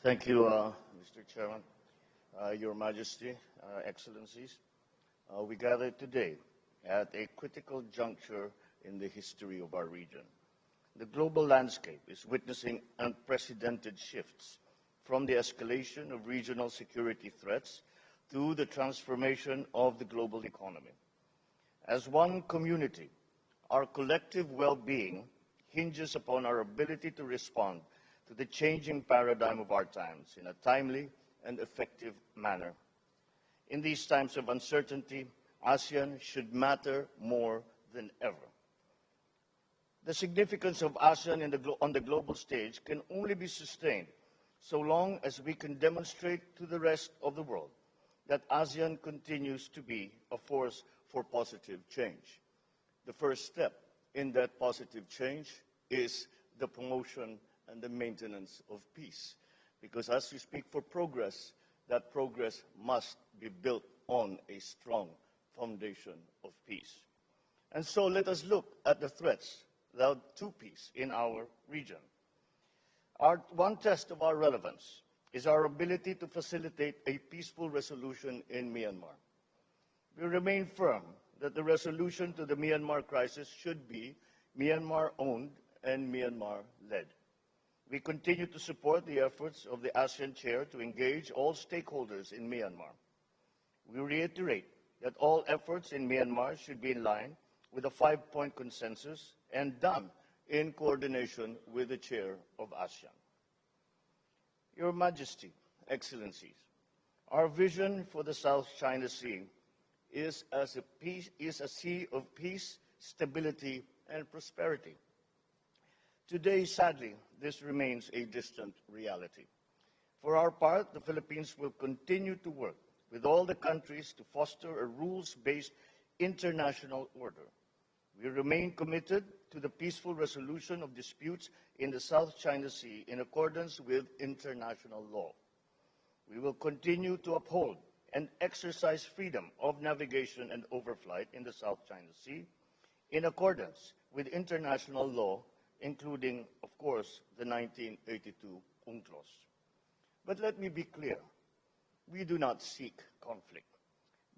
Thank you, Mr. Chairman, Your Majesty, Excellencies. We gather today at a critical juncture in the history of our region. The global landscape is witnessing unprecedented shifts, from the escalation of regional security threats to the transformation of the global economy. As one community, our collective well-being hinges upon our ability to respond to the changing paradigm of our times in a timely and effective manner. In these times of uncertainty, ASEAN should matter more than ever. The significance of ASEAN on the global stage can only be sustained so long as we can demonstrate to the rest of the world that ASEAN continues to be a force for positive change. The first step in that positive change is the promotion and the maintenance of peace. Because as we speak for progress, that progress must be built on a strong foundation of peace. And so let us look at the threats to peace in our region. One test of our relevance is our ability to facilitate a peaceful resolution in Myanmar. We remain firm that the resolution to the Myanmar crisis should be Myanmar-owned and Myanmar-led. We continue to support the efforts of the ASEAN Chair to engage all stakeholders in Myanmar. We reiterate that all efforts in Myanmar should be in line with a 5-point consensus and done in coordination with the Chair of ASEAN. Your Majesty, Excellencies, our vision for the South China Sea is a sea of peace, stability, and prosperity. Today, sadly, this remains a distant reality. For our part, the Philippines will continue to work with all the countries to foster a rules-based international order. We remain committed to the peaceful resolution of disputes in the South China Sea in accordance with international law. We will continue to uphold and exercise freedom of navigation and overflight in the South China Sea in accordance with international law, including, of course, the 1982 UNCLOS. But let me be clear, we do not seek conflict,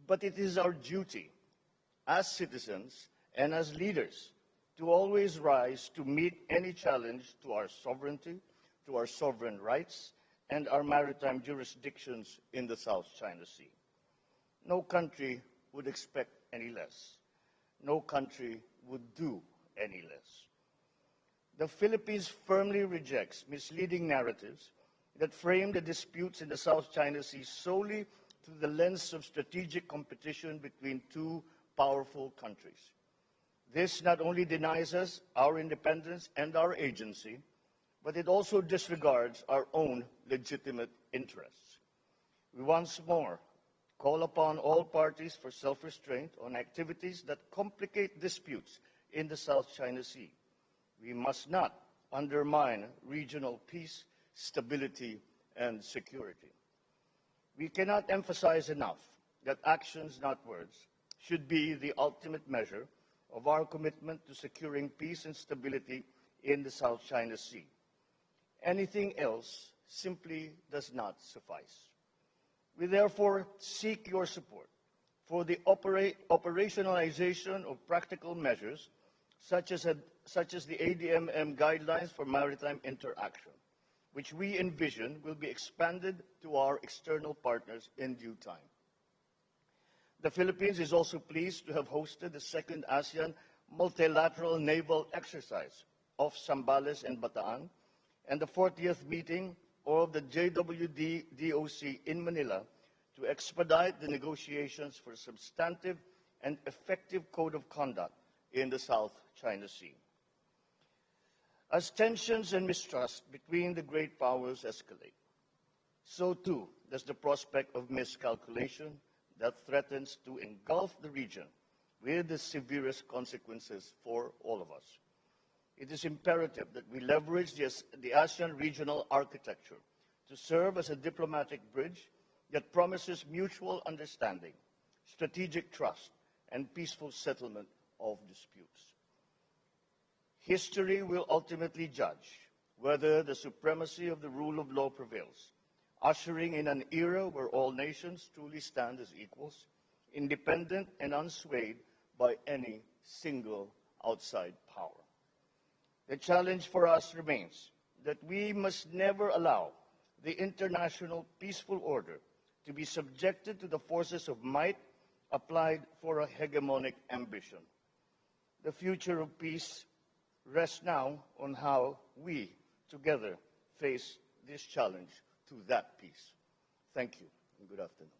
but it is our duty as citizens and as leaders to always rise to meet any challenge to our sovereignty, to our sovereign rights, and our maritime jurisdictions in the South China Sea. No country would expect any less. No country would do any less. The Philippines firmly rejects misleading narratives that frame the disputes in the South China Sea solely through the lens of strategic competition between two powerful countries. This not only denies us our independence and our agency, but it also disregards our own legitimate interests. We once more call upon all parties for self-restraint on activities that complicate disputes in the South China Sea. We must not undermine regional peace, stability, and security. We cannot emphasize enough that actions, not words, should be the ultimate measure of our commitment to securing peace and stability in the South China Sea. Anything else simply does not suffice. We therefore seek your support for the operationalization of practical measures such as the ADMM guidelines for maritime interaction, which we envision will be expanded to our external partners in due time. The Philippines is also pleased to have hosted the second ASEAN multilateral naval exercise off Zambales and Bataan, and the 40th meeting of the JWD-DOC in Manila to expedite the negotiations for a substantive and effective code of conduct in the South China Sea. As tensions and mistrust between the great powers escalate, so too does the prospect of miscalculation that threatens to engulf the region with the severest consequences for all of us. It is imperative that we leverage the ASEAN regional architecture to serve as a diplomatic bridge that promises mutual understanding, strategic trust, and peaceful settlement of disputes. History will ultimately judge whether the supremacy of the rule of law prevails, ushering in an era where all nations truly stand as equals, independent and unswayed by any single outside power. The challenge for us remains that we must never allow the international peaceful order to be subjected to the forces of might applied for a hegemonic ambition. The future of peace rests now on how we together face this challenge to that peace. Thank you and good afternoon.